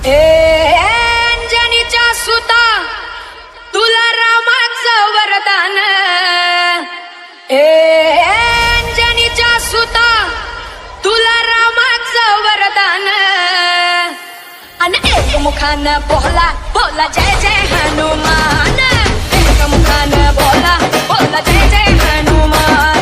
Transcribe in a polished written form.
ए अंजनीच्या सुता तुला रामाचं वरदान. ए अंजनीच्या सुता तुला रामाचं वरदान. आणि एक मुखानं बोला बोला जय जय हनुमान. एक मुखानं बोला बोला जय जय हनुमान.